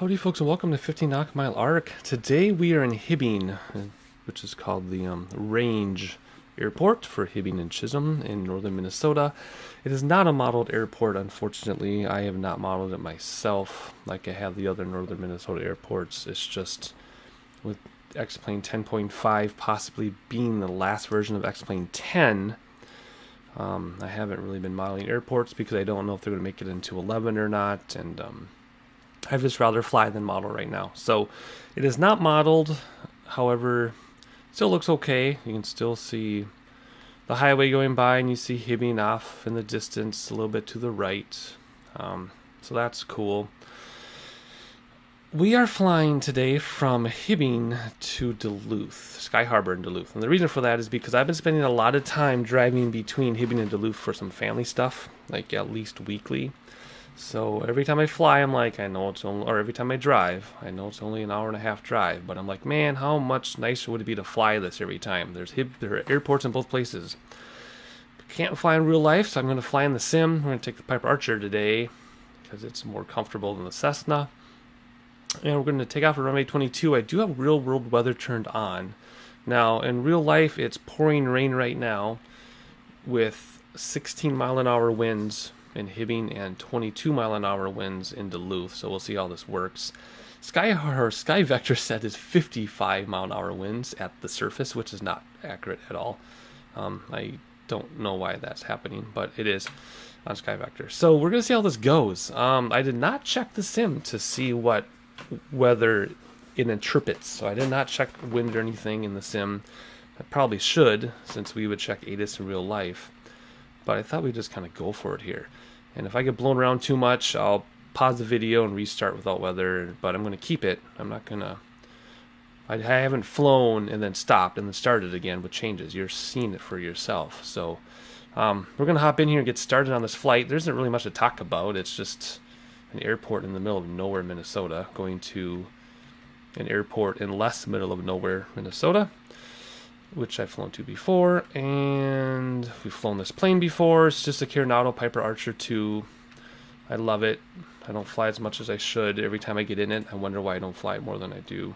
Howdy folks, and welcome to 50 Knock Mile Arc. Today we are in Hibbing, which is called the Range Airport for Hibbing and Chisholm in northern Minnesota. It is not a modeled airport, unfortunately. I have not modeled it myself like I have the other northern Minnesota airports. It's just with Xplane 10.5 possibly being the last version of Xplane 10. I haven't really been modeling airports because I don't know if they're going to make it into 11 or not, and I'd just rather fly than model right now. So it is not modeled, however, still looks okay. You can still see the highway going by, and you see Hibbing off in the distance a little bit to the right. So that's cool. We are flying today from Hibbing to Duluth, Sky Harbor in Duluth. And the reason for that is because I've been spending a lot of time driving between Hibbing and Duluth for some family stuff, like at least weekly. So every time I fly, I'm like, I know it's only, or every time I drive, I know it's only an hour and a half drive, but I'm like, man, how much nicer would it be to fly this every time? There are airports in both places. Can't fly in real life, so I'm going to fly in the sim. We're going to take the Piper Archer today because it's more comfortable than the Cessna. And we're going to take off at runway 22. I do have real world weather turned on. Now, in real life, it's pouring rain right now with 16-mile-an-hour winds in Hibbing and 22-mile-an-hour winds in Duluth, so we'll see how this works. Sky Vector said is 55-mile-an-hour winds at the surface, which is not accurate at all. I don't know why that's happening, but it is on Sky Vector. So we're going to see how this goes. I did not check the sim to see what weather it interprets, so I did not check wind or anything in the sim. I probably should, since we would check ATIS in real life, but I thought we'd just kind of go for it here. And if I get blown around too much, I'll pause the video and restart without weather, but I'm going to keep it. I'm not going to... I haven't flown and then stopped and then started again with changes. You're seeing it for yourself. So we're going to hop in here and get started on this flight. There isn't really much to talk about. It's just an airport in the middle of nowhere, Minnesota, going to an airport in less middle of nowhere, Minnesota, which I've flown to before, and we've flown this plane before. It's just a Carenado Piper Archer 2. I love it. I don't fly as much as I should. Every time I get in it, I wonder why I don't fly more than I do.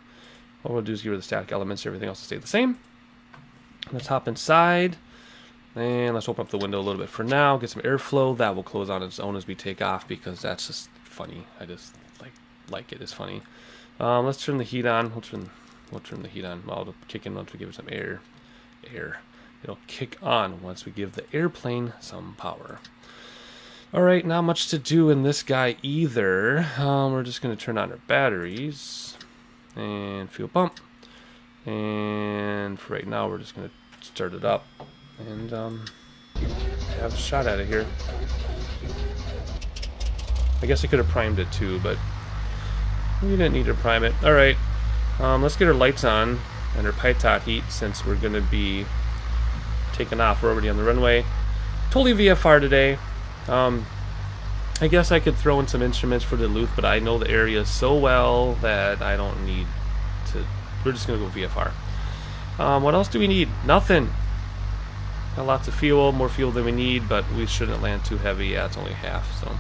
What we'll do is give her the static elements, everything else will stay the same. Let's hop inside, and let's open up the window a little bit for now, get some airflow. That will close on its own as we take off, because that's just funny. I just like it. It's funny. Let's turn the heat on. We'll turn the heat on. Well, it'll kick in once we give it some air. It'll kick on once we give the airplane some power. Alright, not much to do in this guy either. We're just going to turn on our batteries and fuel pump. And for right now, we're just going to start it up and have a shot at it here. I guess I could have primed it too, but we didn't need to prime it. Alright. Let's get our lights on and our pitot heat, since we're going to be taking off. We're already on the runway. Totally VFR today. I guess I could throw in some instruments for Duluth, but I know the area so well that I don't need to. We're just going to go VFR. What else do we need? Nothing. Got lots of fuel, more fuel than we need, but we shouldn't land too heavy. Yeah, it's only half, so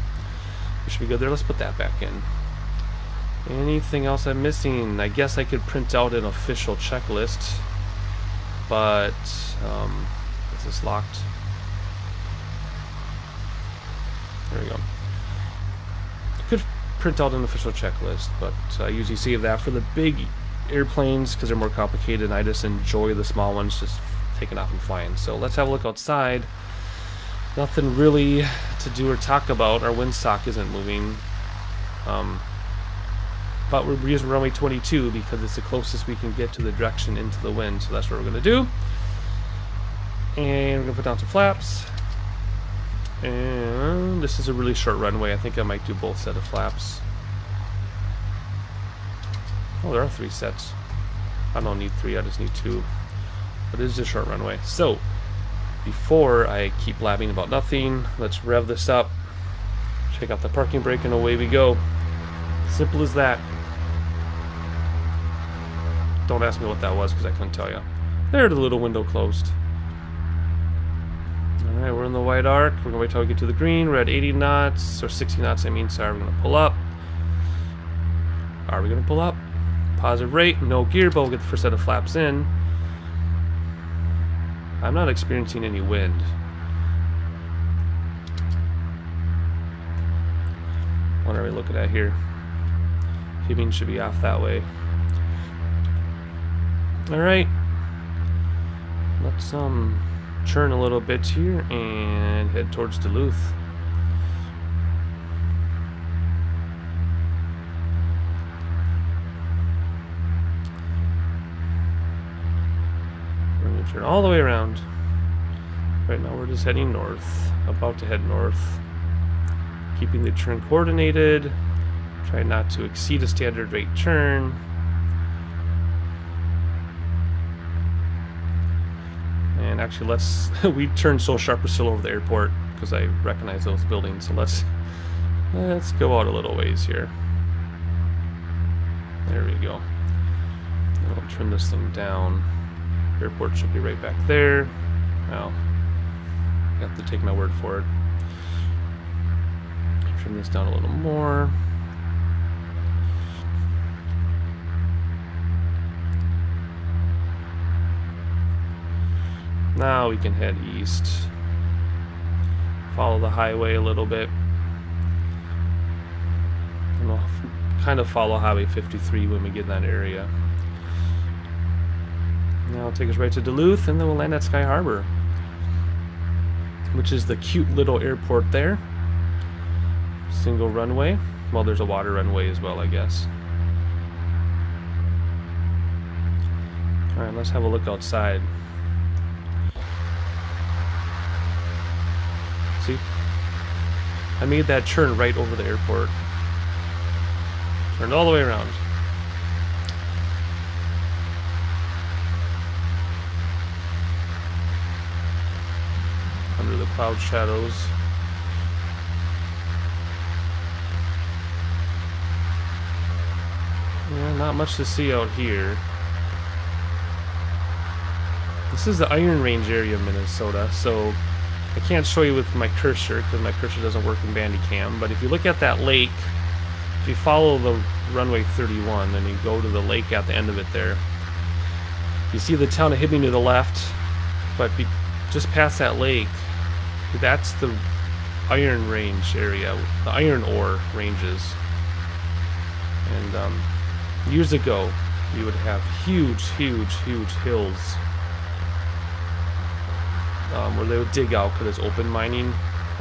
we should be good there. Let's put that back in. Anything else I'm missing? I guess I could print out an official checklist, but is this locked? There we go. I could print out an official checklist, but I usually save that for the big airplanes because they're more complicated, and I just enjoy the small ones just taking off and flying. So let's have a look outside. Nothing really to do or talk about. Our windsock isn't moving. But we're using runway 22 because it's the closest we can get to the direction into the wind, so that's what we're going to do. And we're going to put down some flaps. And this is a really short runway. I think I might do both set of flaps. Oh, there are 3 sets. I don't need 3, I just need 2. But it is a short runway. So, before I keep blabbing about nothing, let's rev this up, check out the parking brake, and away we go. Simple as that. Don't ask me what that was because I couldn't tell you. There, the little window closed. Alright, we're in the white arc. We're going to wait till we get to the green. We're at 80 knots, or 60 knots, I mean. Sorry, we're going to pull up. VFR. We're going to pull up. Positive rate, no gear, but we'll get the first set of flaps in. I'm not experiencing any wind. What are we looking at here? Hibbing should be off that way. Alright. Let's churn a little bit here and head towards Duluth. We're going to turn all the way around. Right now we're just heading north. About to head north. Keeping the turn coordinated. Try not to exceed a standard rate turn. And actually, we turned so sharp we're still over the airport because I recognize those buildings. So let's go out a little ways here. There we go. And I'll turn this thing down. Airport should be right back there. Well, you have to take my word for it. Trim this down a little more. Now we can head east. Follow the highway a little bit. And we'll kind of follow Highway 53 when we get in that area. Now it'll take us right to Duluth, and then we'll land at Sky Harbor, which is the cute little airport there. Single runway. Well, there's a water runway as well, I guess. Alright, let's have a look outside. See? I made that turn right over the airport. Turned all the way around. Under the cloud shadows. Yeah, not much to see out here. This is the Iron Range area of Minnesota, so I can't show you with my cursor because my cursor doesn't work in Bandicam, but if you look at that lake, if you follow the runway 31 and you go to the lake at the end of it there, you see the town of Hibbing to the left, but just past that lake, that's the Iron Range area, the iron ore ranges. And years ago, you would have huge hills where they would dig out because it's open mining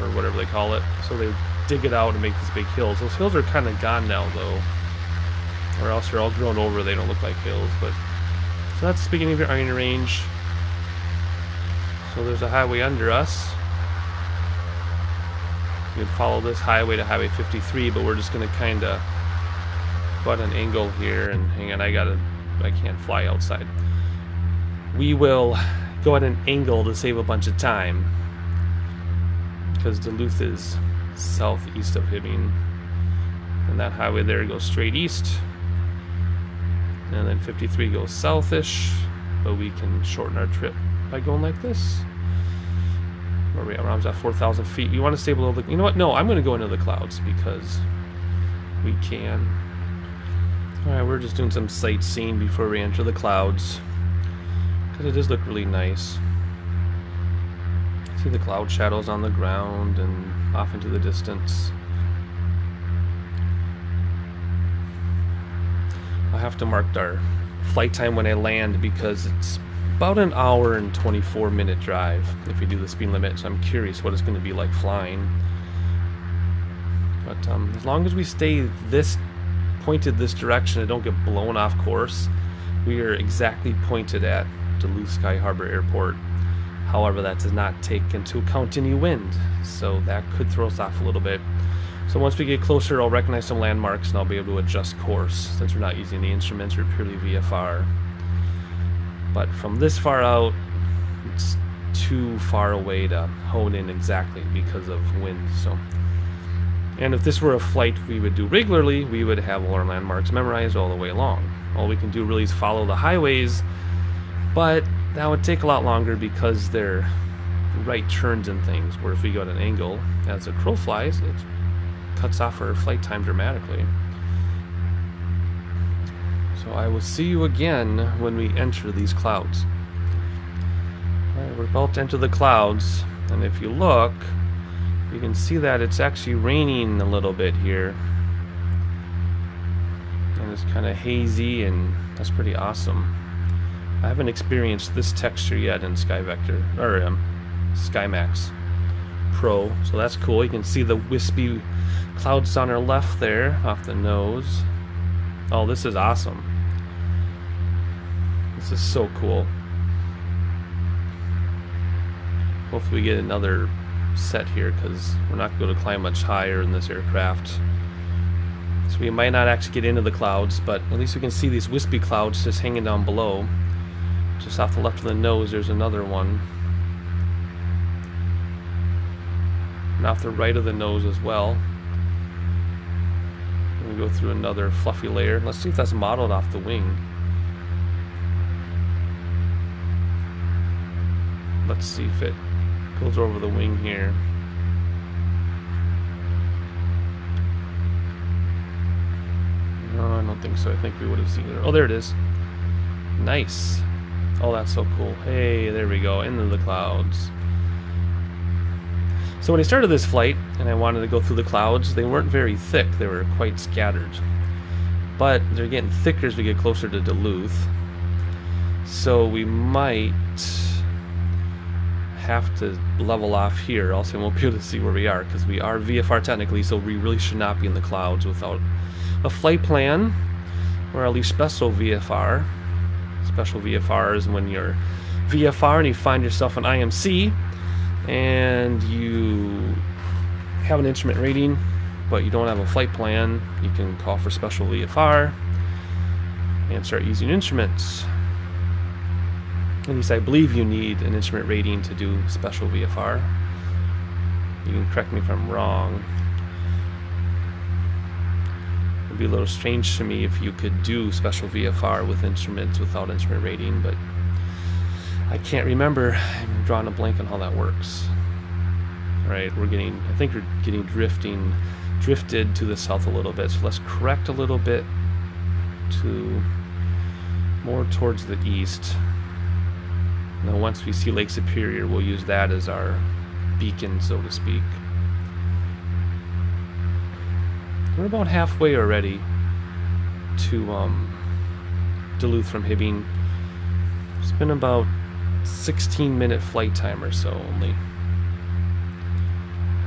or whatever they call it. So they would dig it out and make these big hills. Those hills are kind of gone now, though, or else they're all grown over. They don't look like hills. But so that's the beginning of your Iron Range. So there's a highway under us. You can follow this highway to Highway 53, but we're just going to kind of go at an angle here. And hang on, I can't fly outside. We will go at an angle to save a bunch of time because Duluth is southeast of Hibbing, and that highway there goes straight east, and then 53 goes southish, but we can shorten our trip by going like this. Where are we at? Around at 4,000 feet. You want to stay below the... You know what? No, I'm going to go into the clouds because we can. Alright, we're just doing some sightseeing before we enter the clouds. It does look really nice. See the cloud shadows on the ground and off into the distance. I'll have to mark our flight time when I land because it's about an hour and 24-minute drive if we do the speed limit, so I'm curious what it's going to be like flying. But as long as we stay pointed this direction and don't get blown off course, we are exactly pointed at Duluth Sky Harbor Airport. However, that does not take into account any wind, so that could throw us off a little bit. So once we get closer, I'll recognize some landmarks and I'll be able to adjust course since we're not using the instruments, we're purely VFR. But from this far out, it's too far away to hone in exactly because of wind. So, and if this were a flight we would do regularly, we would have all our landmarks memorized all the way along. All we can do really is follow the highways, but that would take a lot longer because they're right turns and things, where if we go at an angle, as a crow flies, it cuts off our flight time dramatically. So I will see you again when we enter these clouds. Alright, we're about to enter the clouds, and if you look, you can see that it's actually raining a little bit here. And it's kind of hazy, and that's pretty awesome. I haven't experienced this texture yet in SkyMaxx Pro, so that's cool. You can see the wispy clouds on our left there, off the nose. Oh, this is awesome. This is so cool. Hopefully we get another set here, because we're not going to climb much higher in this aircraft. So we might not actually get into the clouds, but at least we can see these wispy clouds just hanging down below. Just off the left of the nose, there's another one. And off the right of the nose as well. We go through another fluffy layer. Let's see if that's modeled off the wing. Let's see if it goes over the wing here. No, I don't think so. I think we would have seen it. Oh, there it is. Nice. Oh, that's so cool. Hey, there we go. Into the clouds. So when I started this flight and I wanted to go through the clouds, they weren't very thick. They were quite scattered. But they're getting thicker as we get closer to Duluth. So we might have to level off here, else I won't be able to see where we are, because we are VFR technically, so we really should not be in the clouds without a flight plan, or at least special VFR. Special VFR is when you're VFR and you find yourself an IMC and you have an instrument rating but you don't have a flight plan. You can call for special VFR and start using instruments. At least I believe you need an instrument rating to do special VFR. You can correct me if I'm wrong. It'd be a little strange to me if you could do special VFR with instruments without instrument rating, but I can't remember. I'm drawing a blank on how that works. Alright, I think we're getting drifted to the south a little bit, so let's correct a little bit to more towards the east. Now once we see Lake Superior, we'll use that as our beacon, so to speak. We're about halfway already to Duluth from Hibbing. It's been about 16-minute flight time or so only.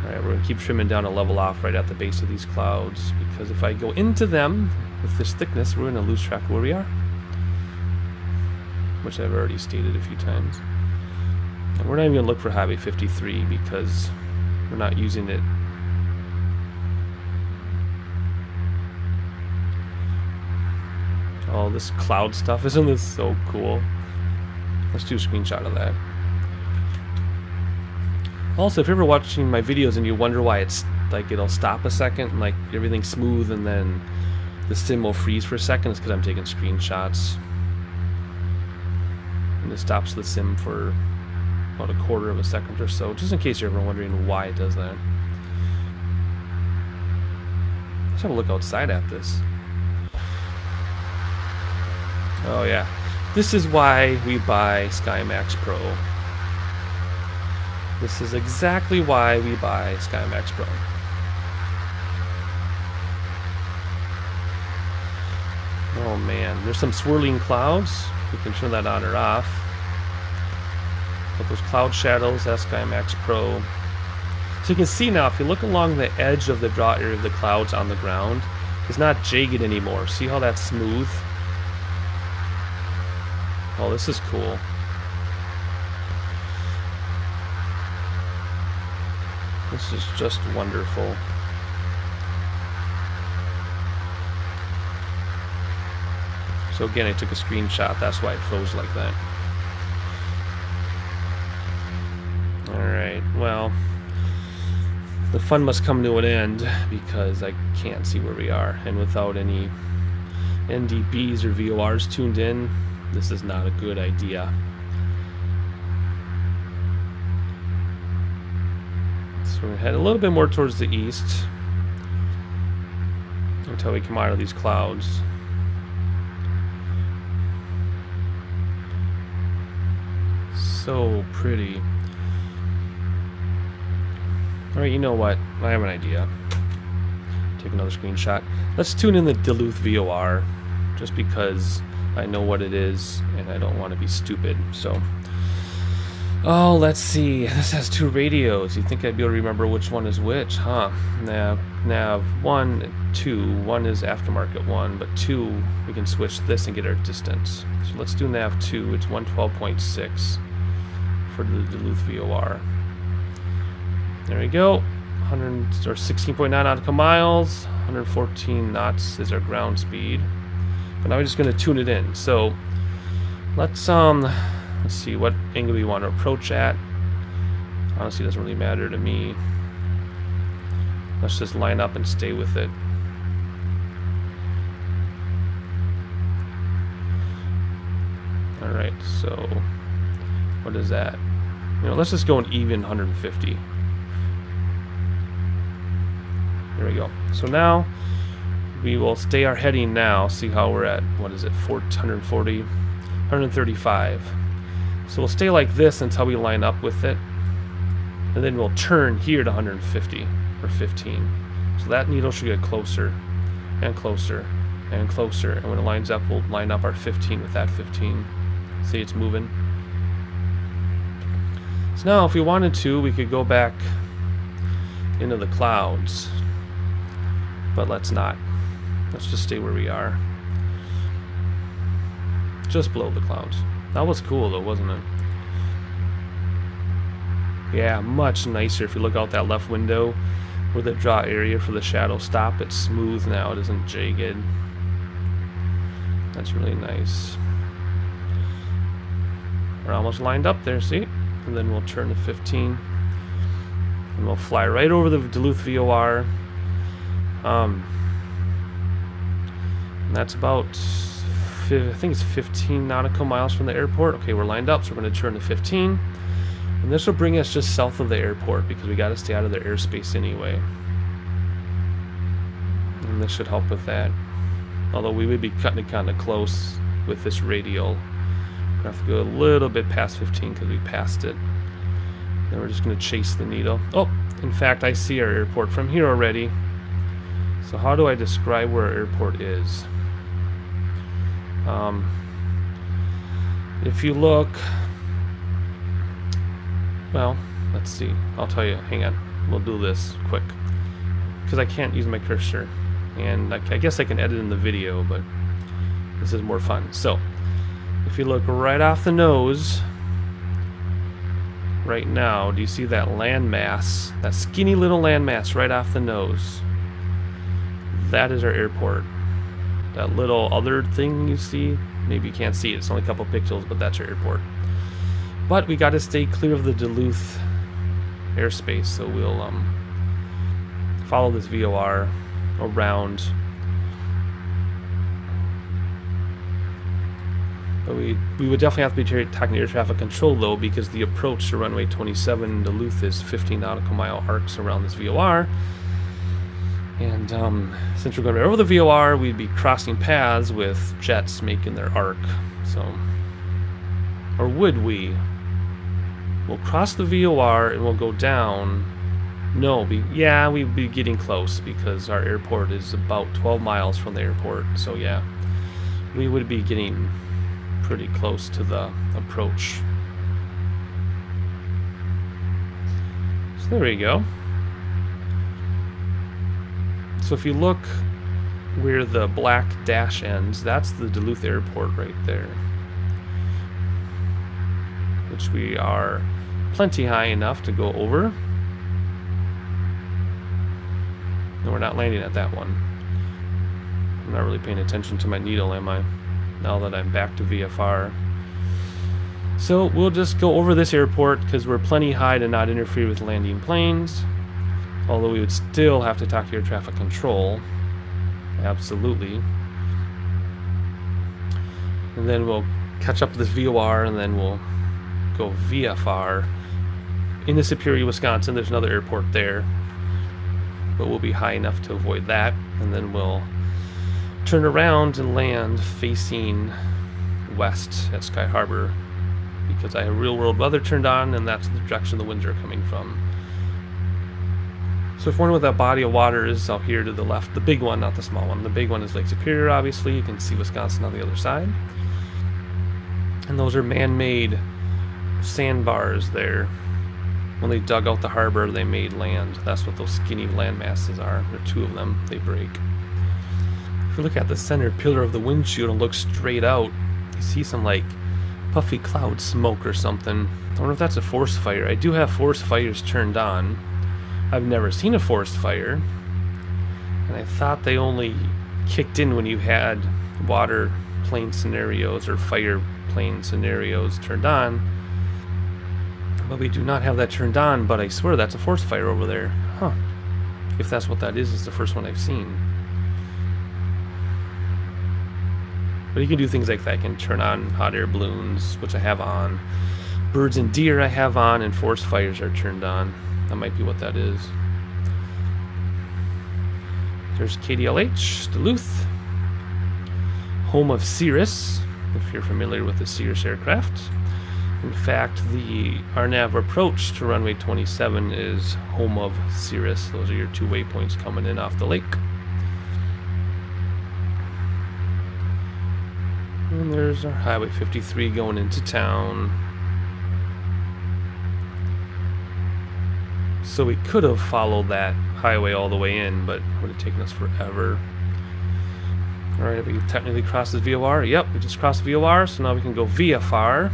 Alright, we're going to keep trimming down to level off right at the base of these clouds, because if I go into them with this thickness, we're going to lose track of where we are, which I've already stated a few times. And we're not even going to look for Highway 53 because we're not using it. Oh, this cloud stuff, isn't this so cool? Let's do a screenshot of that. Also, if you're ever watching my videos and you wonder why it's like it'll stop a second and like everything's smooth and then the sim will freeze for a second, it's because I'm taking screenshots. And it stops the sim for about a quarter of a second or so, just in case you're ever wondering why it does that. Let's have a look outside at this. Oh yeah, this is why we buy SkyMaxx Pro. This is exactly why we buy SkyMaxx Pro. Oh man, there's some swirling clouds. We can turn that on or off. But those cloud shadows, that's SkyMaxx Pro. So you can see now, if you look along the edge of the draw area of the clouds on the ground, it's not jagged anymore. See how that's smooth? Oh, this is cool. This is just wonderful. So again, I took a screenshot. That's why it froze like that. Alright, well, the fun must come to an end because I can't see where we are. And without any NDBs or VORs tuned in, this is not a good idea. So we're going to head a little bit more towards the east until we come out of these clouds. so pretty. Alright, you know what? I have an idea. Take another screenshot. Let's tune in the Duluth VOR, just because I know what it is and I don't want to be stupid. So, oh, let's see. This has 2 radios. You think I'd be able to remember which one is which, huh? Nav 1 and 2. 1 is aftermarket 1, but 2 we can switch this and get our distance. So let's do Nav 2. It's 112.6 for the Duluth VOR. There we go. 16.9 nautical miles. 114 knots is our ground speed. But now we're just going to tune it in. So let's see what angle we want to approach at. Honestly, it doesn't really matter to me. Let's just line up and stay with it. Alright, so what is that? Let's just go an even 150. There we go. So now we will stay our heading now. See how we're at, what is it, 140, 135. So we'll stay like this until we line up with it. And then we'll turn here to 150 or 15. So that needle should get closer and closer and closer. And when it lines up, we'll line up our 15 with that 15. See, it's moving. So now if we wanted to, we could go back into the clouds. But let's not. Let's just stay where we are. Just below the clouds. That was cool though, wasn't it? Yeah, much nicer. If you look out that left window where the draw area for the shadow stop, it's smooth now. It isn't jagged. That's really nice. We're almost lined up there, see? And then we'll turn to 15. And we'll fly right over the Duluth VOR. And that's about, I think it's 15 nautical miles from the airport. Okay, we're lined up, so we're going to turn to 15. And this will bring us just south of the airport because we got to stay out of their airspace anyway. And this should help with that. Although we would be cutting it kind of close with this radial. We're going to have to go a little bit past 15 because we passed it. Then we're just going to chase the needle. Oh, in fact, I see our airport from here already. So how do I describe where our airport is? If you look, well, let's see. I'll tell you. Hang on. We'll do this quick because I can't use my cursor, and I guess I can edit in the video, but this is more fun. So if you look right off the nose, right now, do you see that landmass? That skinny little landmass right off the nose. That is our airport. That little other thing you see, maybe you can't see it. It's only a couple pixels, but that's our airport. But we got to stay clear of the Duluth airspace, so we'll follow this VOR around. But we would definitely have to be talking to air traffic control though, because the approach to runway 27 in Duluth is 15 nautical mile arcs around this VOR. And since we're going over the VOR, we'd be crossing paths with jets making their arc. So, or would we? We'll cross the VOR and we'll go down. No, yeah, we'd be getting close because our airport is about 12 miles from the airport. So yeah, we would be getting pretty close to the approach. So there we go. So if you look where the black dash ends, that's the Duluth airport right there, which we are plenty high enough to go over. No, we're not landing at that one. I'm not really paying attention to my needle, am I? Now that I'm back to VFR. So we'll just go over this airport because we're plenty high to not interfere with landing planes. Although we would still have to talk to air traffic control. Absolutely. And then we'll catch up with this VOR and then we'll go VFR. In Superior, Wisconsin, there's another airport there. But we'll be high enough to avoid that. And then we'll turn around and land facing west at Sky Harbor. because I have real world weather turned on, and that's the direction the winds are coming from. So if you're wondering what that body of water is out here to the left, the big one, not the small one. The big one is Lake Superior, obviously. You can see Wisconsin on the other side. And those are man-made sandbars there. When they dug out the harbor, they made land. That's what those skinny land masses are. There are two of them. They break. If you look at the center pillar of the windshield and look straight out, you see some like puffy cloud smoke or something. I wonder if that's a forest fire. I do have forest fires turned on. I've never seen a forest fire, and I thought they only kicked in when you had water plane scenarios or fire plane scenarios turned on, but we do not have that turned on. But I swear that's a forest fire over there. Huh. If that's what that is, it's the first one I've seen. But you can do things like that. You can turn on hot air balloons, which I have on. Birds and deer I have on, and forest fires are turned on. That might be what that is. There's KDLH, Duluth, home of Cirrus, if you're familiar with the Cirrus aircraft. In fact, the RNAV approach to runway 27 is home of Cirrus. Those are your two waypoints coming in off the lake. And there's our Highway 53 going into town. So we could have followed that highway all the way in, but it would have taken us forever. Alright, have we technically crossed the VOR? Yep, we just crossed the VOR, so now we can go VFR.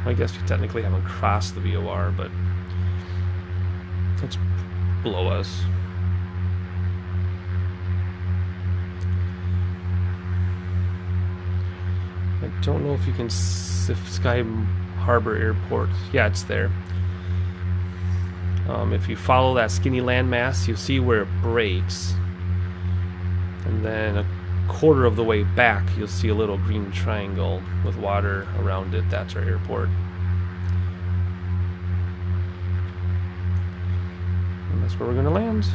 I guess we technically haven't crossed the VOR, but it's below us. I don't know if you can, if Sky Harbor Airport, yeah, it's there. If you follow that skinny landmass, you see where it breaks, and then a quarter of the way back, you'll see a little green triangle with water around it. That's our airport. And that's where we're going to land.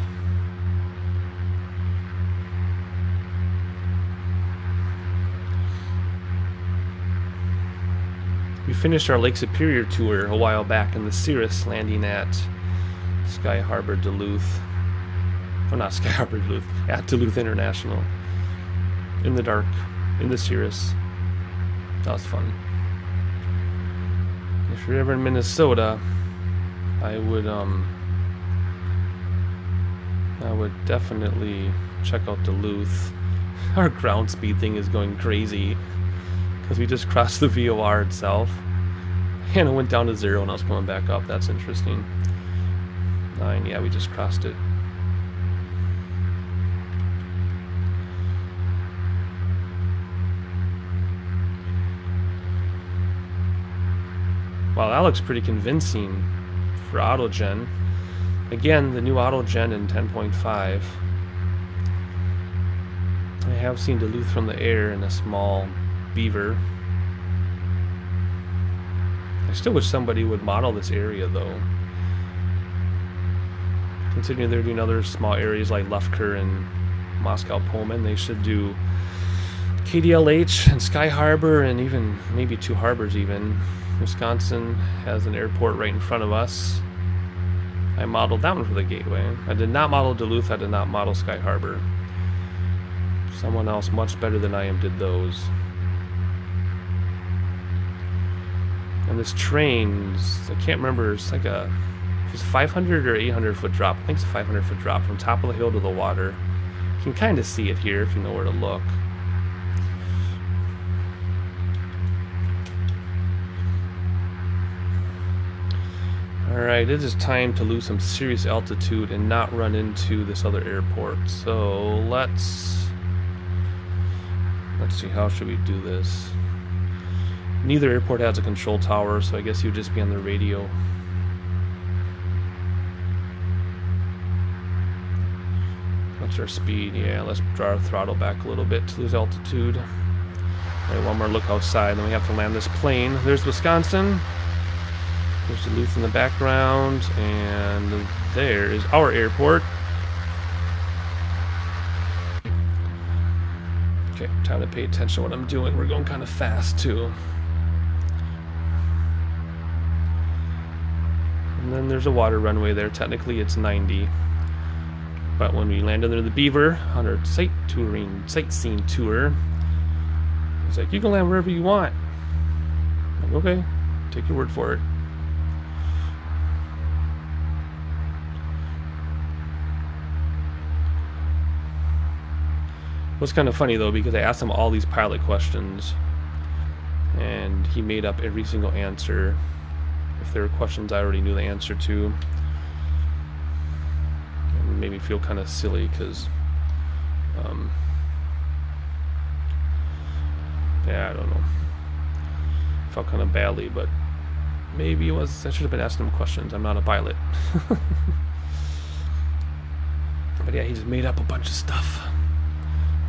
We finished our Lake Superior tour a while back in the Cirrus, landing at Sky Harbor Duluth. Oh, not Sky Harbor Duluth, at Duluth International. In the dark, in the Cirrus. That was fun. If you're ever in Minnesota, I would definitely check out Duluth. Our ground speed thing is going crazy because we just crossed the VOR itself, and it went down to 0 and I was coming back up. That's interesting. 9, yeah, we just crossed it. Wow, that looks pretty convincing for AutoGen. Again, the new AutoGen in 10.5. I have seen Duluth from the air in a small Beaver. I still wish somebody would model this area, though. Considering they're doing other small areas like Lufker and Moscow-Pullman, they should do KDLH and Sky Harbor, and even maybe two harbors even. Wisconsin has an airport right in front of us. I modeled that one for the Gateway. I did not model Duluth. I did not model Sky Harbor. Someone else much better than I am did those. And this train, I can't remember, it's like a 500 or 800 foot drop. I think it's a 500 foot drop from top of the hill to the water. You can kind of see it here if you know where to look. Alright, it is time to lose some serious altitude and not run into this other airport. So let's see, how should we do this? Neither airport has a control tower, so I guess you would just be on the radio. What's our speed? Yeah, let's draw our throttle back a little bit to lose altitude. Alright, one more look outside, then we have to land this plane. There's Wisconsin. There's Duluth in the background, and there is our airport. Okay, time to pay attention to what I'm doing. We're going kind of fast too. And then there's a water runway there. Technically it's 90. But when we land under the Beaver on our sightseeing tour, he's like, you can land wherever you want. I'm like, okay, take your word for it. It was kind of funny though, because I asked him all these pilot questions and he made up every single answer. If there were questions I already knew the answer to. It made me feel kind of silly because yeah, I don't know. Felt kind of badly, but maybe it was. I should have been asking him questions. I'm not a pilot. But yeah, he just made up a bunch of stuff.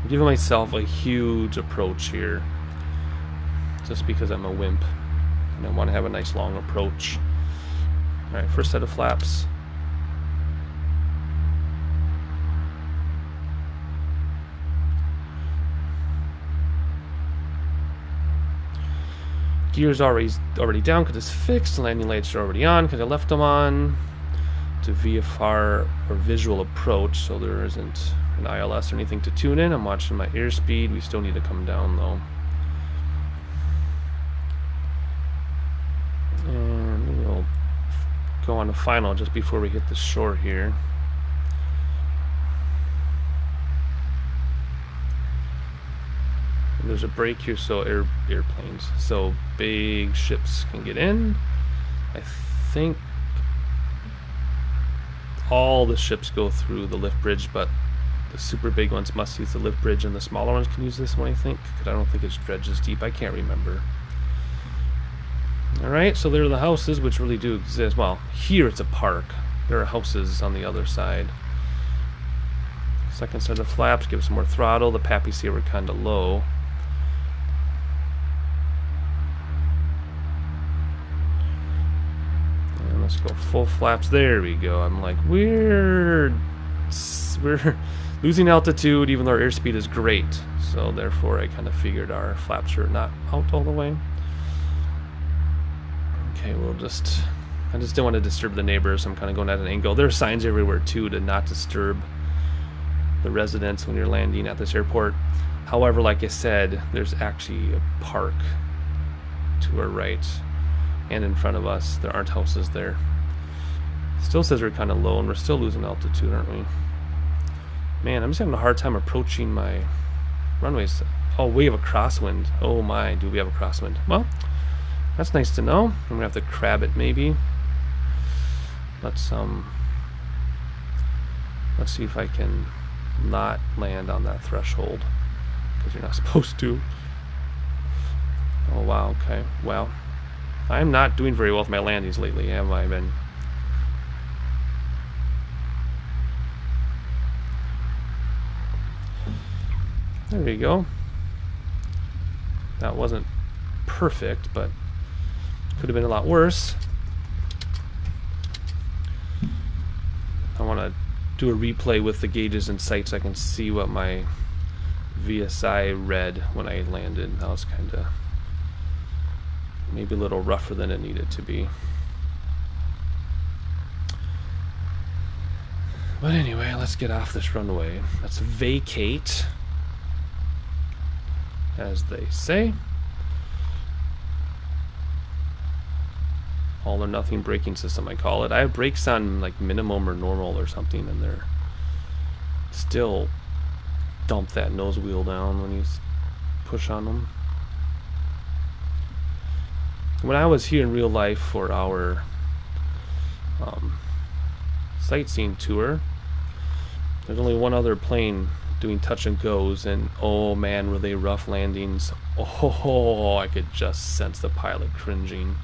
I'm giving myself a huge approach here, just because I'm a wimp and I want to have a nice long approach. All right, first set of flaps. Gear's already down because it's fixed. Landing lights are already on because I left them on. To VFR or visual approach, so there isn't an ILS or anything to tune in. I'm watching my airspeed. We still need to come down though. And we'll go on to final just before we hit the shore here. And there's a break here, so airplanes, so big ships can get in. I think all the ships go through the lift bridge, but the super big ones must use the lift bridge and the smaller ones can use this one, I think, because I don't think it's dredges deep. I can't remember. Alright, so there are the houses, which really do exist. Well, here it's a park. There are houses on the other side. Second set of flaps, give it some more throttle. The pappies here were kind of low. Let's go full flaps. There we go. I'm like, we're losing altitude even though our airspeed is great. So therefore I kind of figured our flaps are not out all the way. Okay, I just didn't want to disturb the neighbors, so I'm kind of going at an angle. There are signs everywhere too to not disturb the residents when you're landing at this airport. However, like I said, there's actually a park to our right and in front of us. There aren't houses there. Still says we're kind of low and we're still losing altitude, aren't we? Man, I'm just having a hard time approaching my runways. Oh, we have a crosswind. Oh my, do we have a crosswind? Well, that's nice to know. I'm gonna have to crab it maybe. Let's see if I can not land on that threshold, because you're not supposed to. Oh wow, okay. Well, I'm not doing very well with my landings lately, have I been? There we go. That wasn't perfect, but could have been a lot worse. I want to do a replay with the gauges in sight so I can see what my VSI read when I landed. That was kind of maybe a little rougher than it needed to be. But anyway, let's get off this runway. Let's vacate, as they say. All or nothing braking system, I call it. I have brakes on like minimum or normal or something, and they're still dump that nose wheel down when you push on them. When I was here in real life for our sightseeing tour, there's only one other plane doing touch and goes, and oh man, were they rough landings. Oh, I could just sense the pilot cringing.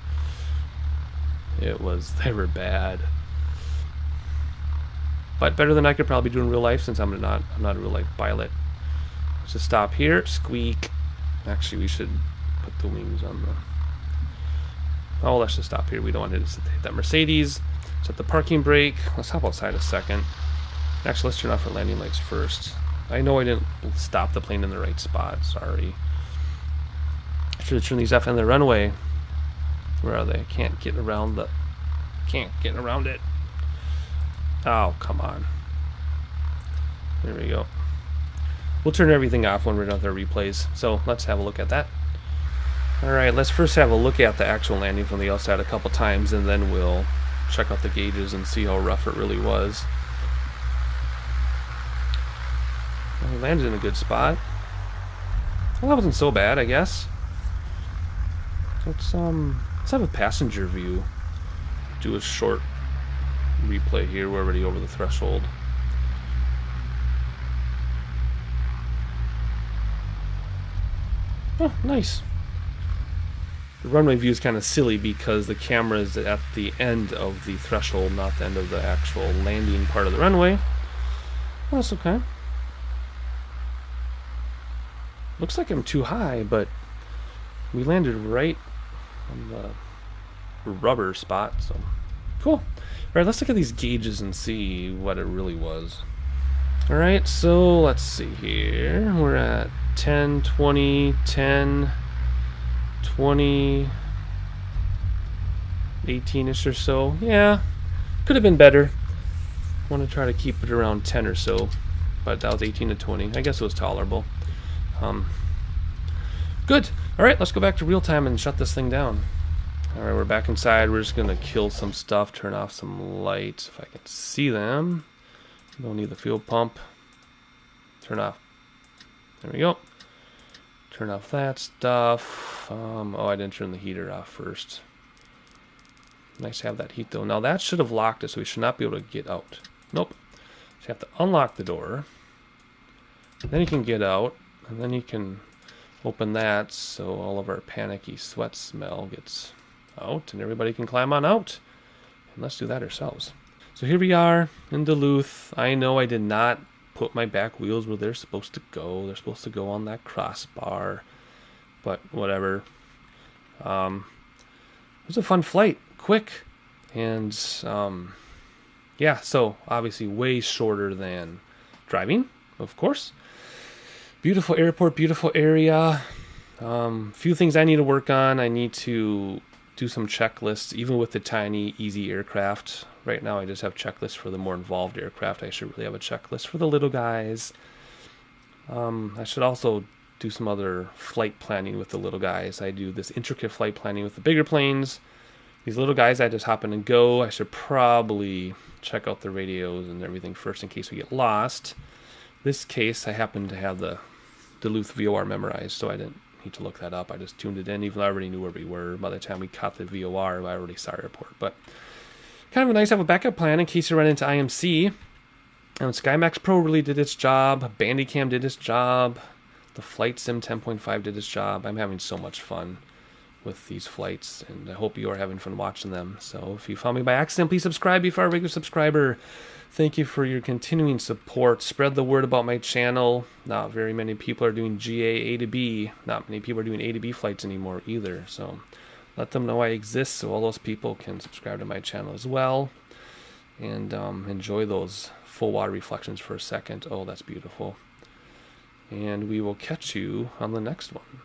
They were bad. But better than I could probably do in real life, since I'm not a real life pilot. Let's just stop here, squeak. Actually, we should put the wings on the... Oh, let's just stop here. We don't want to hit that Mercedes. Set the parking brake. Let's hop outside a second. Actually, let's turn off our landing lights first. I know I didn't stop the plane in the right spot. Sorry. I should have turned these off on the runway. Where are they? Can't get around it. Oh, come on. There we go. We'll turn everything off when we're done with our replays. So let's have a look at that. Alright, let's first have a look at the actual landing from the outside a couple times, and then we'll check out the gauges and see how rough it really was. Well, we landed in a good spot. Well, that wasn't so bad, I guess. Let's have a passenger view. Do a short replay here. We're already over the threshold. Oh, nice. The runway view is kind of silly because the camera is at the end of the threshold, not the end of the actual landing part of the runway. Well, that's okay. Looks like I'm too high, but we landed right on the rubber spot, so cool. Alright, let's look at these gauges and see what it really was. Alright, so let's see here. We're at 10, 20, 10, 20, 18-ish or so. Yeah, could have been better. Want to try to keep it around 10 or so, but that was 18 to 20. I guess it was tolerable. Good. Alright, let's go back to real time and shut this thing down. Alright, we're back inside. We're just going to kill some stuff, turn off some lights if I can see them. Don't need the fuel pump. Turn off. There we go. Turn off that stuff. Oh, I didn't turn the heater off first. Nice to have that heat though. Now that should have locked it, so we should not be able to get out. Nope. So you have to unlock the door. Then you can get out, and then you can open that so all of our panicky sweat smell gets out and everybody can climb on out. And let's do that ourselves. So here we are in Duluth. I know I did not put my back wheels where they're supposed to go. They're supposed to go on that crossbar, but whatever. It was a fun flight, quick, and yeah, so obviously way shorter than driving, of course. Beautiful airport, beautiful area. Few things I need to work on. I need to do some checklists, even with the tiny, easy aircraft. Right now I just have checklists for the more involved aircraft. I should really have a checklist for the little guys. I should also do some other flight planning with the little guys. I do this intricate flight planning with the bigger planes. These little guys, I just hop in and go. I should probably check out the radios and everything first in case we get lost. This case, I happen to have the Duluth VOR memorized, so I didn't need to look that up. I just tuned it in, even though I already knew where we were. By the time we caught the VOR, I already saw airport. But kind of nice to have a backup plan in case you run into IMC. And SkyMaxx Pro really did its job. Bandicam did its job. The Flight Sim 10.5 did its job. I'm having so much fun with these flights, and I hope you are having fun watching them. So if you found me by accident, please subscribe if you are a regular subscriber. Thank you for your continuing support. Spread the word about my channel. Not very many people are doing GA A to B. Not many people are doing A to B flights anymore either. So let them know I exist so all those people can subscribe to my channel as well. And enjoy those full water reflections for a second. Oh, that's beautiful. And we will catch you on the next one.